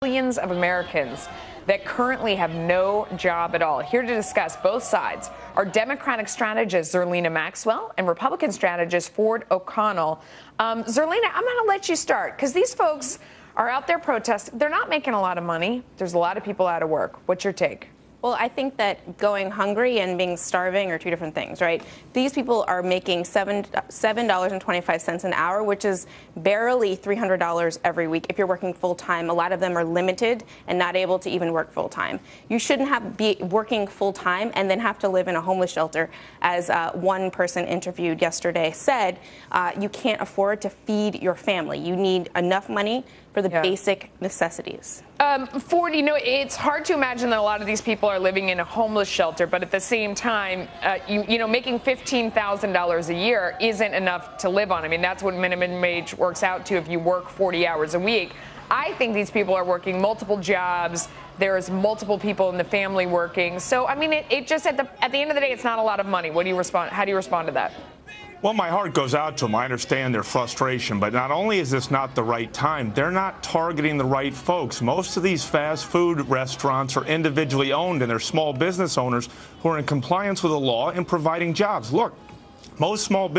Millions of Americans that currently have no job at all. Here to discuss both sides are Democratic strategist Zerlina Maxwell and Republican strategist Ford O'Connell. Zerlina, I'm going to let you start because these folks are out there protesting. They're not making a lot of money. There's a lot of people out of work. What's your take? Well, I think that going hungry and being starving are two different things, right? These people are making $7.25 an hour, which is barely $300 every week if you're working full time. A lot of them are limited and not able to even work full time. You shouldn't be working full time and then have to live in a homeless shelter. As one person interviewed yesterday said, you can't afford to feed your family. You need enough money for the basic necessities. Ford, it's hard to imagine that a lot of these people are living in a homeless shelter, but at the same time, making $15,000 a year isn't enough to live on. I mean, that's what minimum wage works out to if you work 40 hours a week. I think these people are working multiple jobs. There's multiple people in the family working. So, I mean, it just at the end of the day, it's not a lot of money. How do you respond to that? Well, my heart goes out to them. I understand their frustration, but not only is this not the right time, they're not targeting the right folks. Most of these fast food restaurants are individually owned, and they're small business owners who are in compliance with the law and providing jobs. Look, most of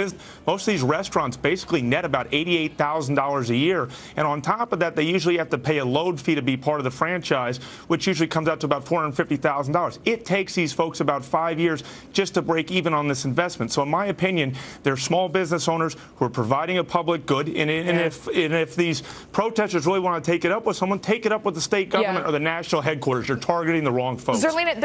these restaurants basically net about $88,000 a year. And on top of that, they usually have to pay a load fee to be part of the franchise, which usually comes out to about $450,000. It takes these folks about 5 years just to break even on this investment. So in my opinion, they're small business owners who are providing a public good. And if these protesters really want to take it up with someone, take it up with the state government or the national headquarters. You're targeting the wrong folks. Zerlina,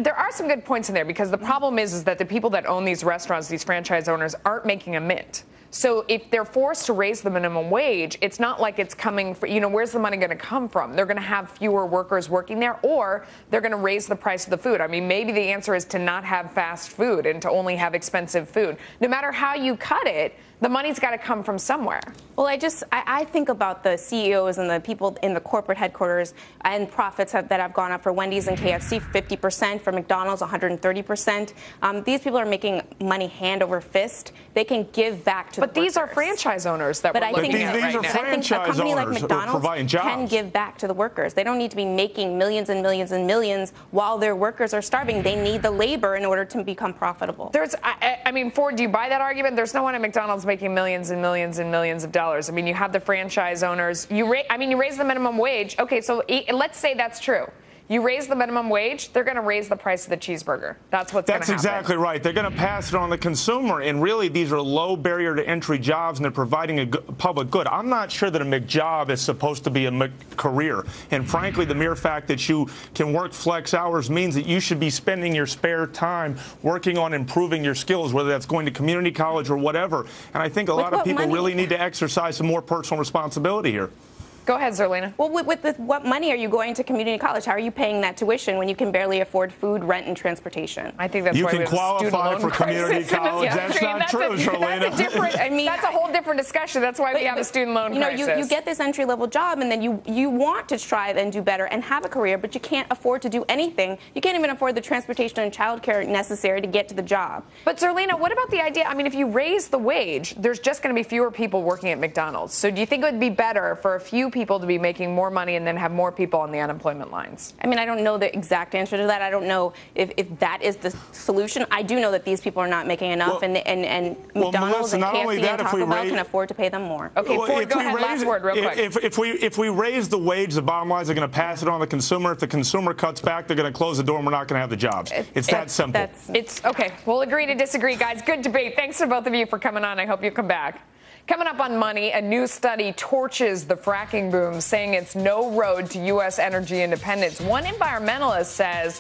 there are some good points in there because the problem is that the people that own these restaurants, these franchise owners, aren't making a mint. So if they're forced to raise the minimum wage, it's not like it's coming for, where's the money going to come from? They're going to have fewer workers working there, or they're going to raise the price of the food. I mean, maybe the answer is to not have fast food and to only have expensive food. No matter how you cut it, the money's got to come from somewhere. Well, I think about the CEOs and the people in the corporate headquarters and profits that have gone up for Wendy's and KFC, 50%, for McDonald's, 130%. These people are making money hand over fist. They can give back to the workers. But these are franchise owners that we're looking at right now. I think a company like McDonald's can give back to the workers. They don't need to be making millions and millions and millions while their workers are starving. They need the labor in order to become profitable. I mean, Ford, do you buy that argument? There's no one at McDonald's making millions and millions and millions of dollars. I mean, you have the franchise owners. You raise the minimum wage. Okay, so let's say that's true. You raise the minimum wage, they're going to raise the price of the cheeseburger. That's what's going to happen. That's exactly right. They're going to pass it on the consumer. And really, these are low barrier to entry jobs, and they're providing a public good. I'm not sure that a McJob is supposed to be a McCareer. And frankly, the mere fact that you can work flex hours means that you should be spending your spare time working on improving your skills, whether that's going to community college or whatever. And I think a lot of people really need to exercise some more personal responsibility here. Go ahead, Zerlina. Well, with what money are you going to community college? How are you paying that tuition when you can barely afford food, rent, and transportation? I think that's you why can we have qualify for community college. That's not true, Zerlina. That's a whole different discussion. That's why we have a student loan crisis. You get this entry-level job, and then you want to strive and do better and have a career, but you can't afford to do anything. You can't even afford the transportation and childcare necessary to get to the job. But Zerlina, what about the idea? I mean, if you raise the wage, there's just going to be fewer people working at McDonald's. So do you think it would be better for a few people to be making more money and then have more people on the unemployment lines? I mean, I don't know the exact answer to that. I don't know if that is the solution. I do know that these people are not making enough, and McDonald's and KFC and Taco Bell can afford to pay them more. Okay, Ford, go ahead. Last word, real quick. If we raise the wage, the bottom line is they're going to pass it on the consumer. If the consumer cuts back, they're going to close the door, and we're not going to have the jobs. It's that simple. It's okay. We'll agree to disagree, guys. Good debate. Thanks to both of you for coming on. I hope you come back. Coming up on Money, a new study torches the fracking boom, saying it's no road to U.S. energy independence. One environmentalist says